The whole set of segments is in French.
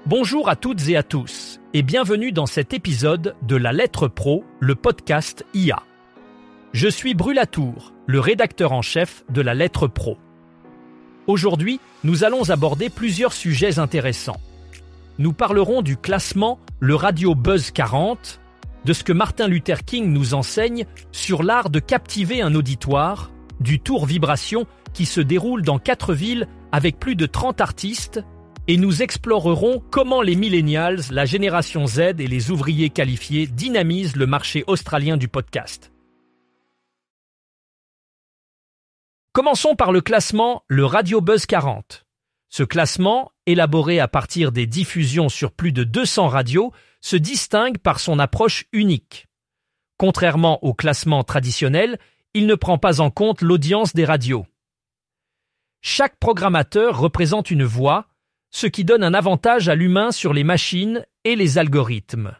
Bonjour à toutes et à tous et bienvenue dans cet épisode de La Lettre Pro, le podcast IA. Je suis Brulatour, le rédacteur en chef de La Lettre Pro. Aujourd'hui, nous allons aborder plusieurs sujets intéressants. Nous parlerons du classement Le Radio Buzz 40, de ce que Martin Luther King nous enseigne sur l'art de captiver un auditoire, du Tour Vibration qui se déroule dans 4 villes avec plus de 30 artistes, et nous explorerons comment les millennials, la génération Z et les ouvriers qualifiés dynamisent le marché australien du podcast. Commençons par le classement Le Radio Buzz 40. Ce classement, élaboré à partir des diffusions sur plus de 200 radios, se distingue par son approche unique. Contrairement au classement traditionnel, il ne prend pas en compte l'audience des radios. Chaque programmateur représente une voix, ce qui donne un avantage à l'humain sur les machines et les algorithmes.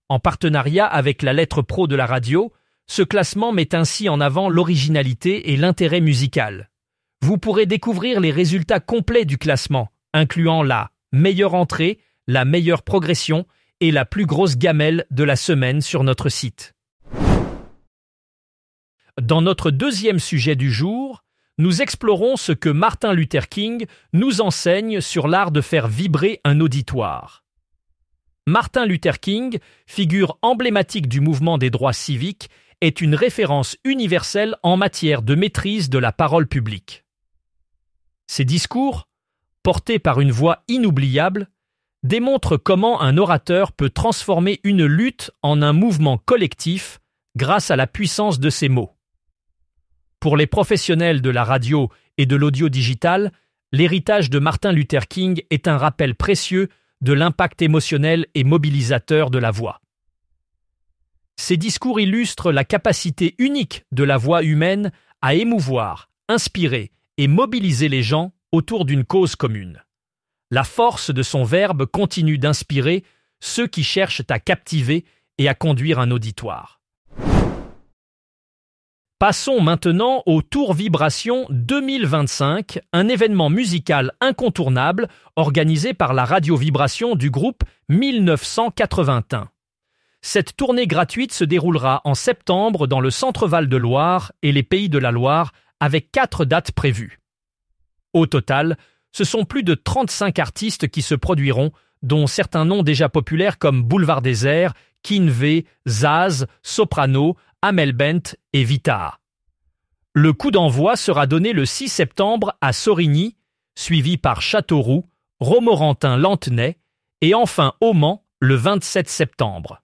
En partenariat avec la Lettre Pro de la radio, ce classement met ainsi en avant l'originalité et l'intérêt musical. Vous pourrez découvrir les résultats complets du classement, incluant la meilleure entrée, la meilleure progression et la plus grosse gamelle de la semaine sur notre site. Dans notre deuxième sujet du jour, nous explorons ce que Martin Luther King nous enseigne sur l'art de faire vibrer un auditoire. Martin Luther King, figure emblématique du mouvement des droits civiques, est une référence universelle en matière de maîtrise de la parole publique. Ses discours, portés par une voix inoubliable, démontrent comment un orateur peut transformer une lutte en un mouvement collectif grâce à la puissance de ses mots. Pour les professionnels de la radio et de l'audio digital, l'héritage de Martin Luther King est un rappel précieux de l'impact émotionnel et mobilisateur de la voix. Ces discours illustrent la capacité unique de la voix humaine à émouvoir, inspirer et mobiliser les gens autour d'une cause commune. La force de son verbe continue d'inspirer ceux qui cherchent à captiver et à conduire un auditoire. Passons maintenant au Tour Vibration 2025, un événement musical incontournable organisé par la Radio Vibration du groupe 1981. Cette tournée gratuite se déroulera en septembre dans le Centre Val-de-Loire et les Pays de la Loire avec 4 dates prévues. Au total, ce sont plus de 35 artistes qui se produiront, dont certains noms déjà populaires comme Boulevard Désert, Kinvey, Zaz, Soprano, Amel Bent et Vita. Le coup d'envoi sera donné le 6 septembre à Sorigny, suivi par Châteauroux, Romorantin-Lantenay et enfin au Mans le 27 septembre.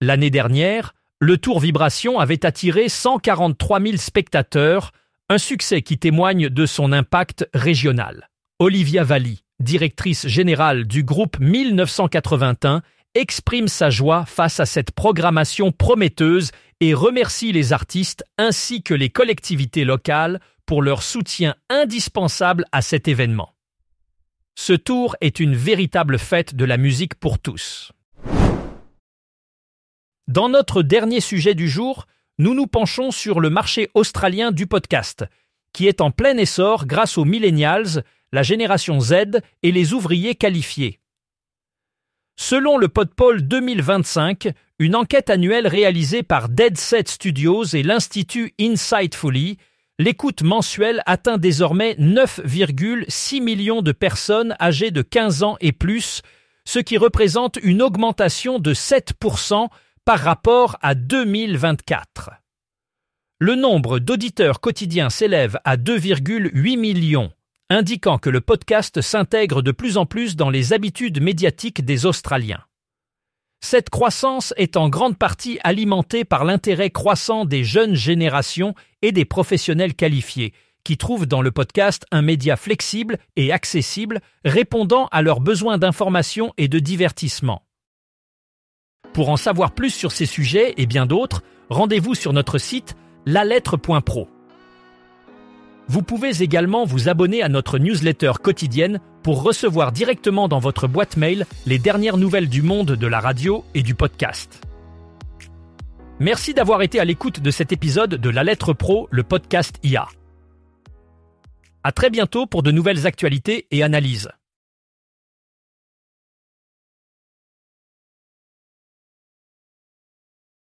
L'année dernière, le Tour Vibration avait attiré 143 000 spectateurs, un succès qui témoigne de son impact régional. Olivia Valli, directrice générale du groupe 1981, exprime sa joie face à cette programmation prometteuse et remercie les artistes ainsi que les collectivités locales pour leur soutien indispensable à cet événement. Ce tour est une véritable fête de la musique pour tous. Dans notre dernier sujet du jour, nous nous penchons sur le marché australien du podcast, qui est en plein essor grâce aux millennials, la génération Z et les ouvriers qualifiés. Selon le Podpoll 2025, une enquête annuelle réalisée par Dead Set Studios et l'Institut Insightfully, l'écoute mensuelle atteint désormais 9,6 millions de personnes âgées de 15 ans et plus, ce qui représente une augmentation de 7% par rapport à 2024. Le nombre d'auditeurs quotidiens s'élève à 2,8 millions, indiquant que le podcast s'intègre de plus en plus dans les habitudes médiatiques des Australiens. Cette croissance est en grande partie alimentée par l'intérêt croissant des jeunes générations et des professionnels qualifiés, qui trouvent dans le podcast un média flexible et accessible, répondant à leurs besoins d'information et de divertissement. Pour en savoir plus sur ces sujets et bien d'autres, rendez-vous sur notre site lalettre.pro. Vous pouvez également vous abonner à notre newsletter quotidienne pour recevoir directement dans votre boîte mail les dernières nouvelles du monde de la radio et du podcast. Merci d'avoir été à l'écoute de cet épisode de La Lettre Pro, le podcast IA. À très bientôt pour de nouvelles actualités et analyses.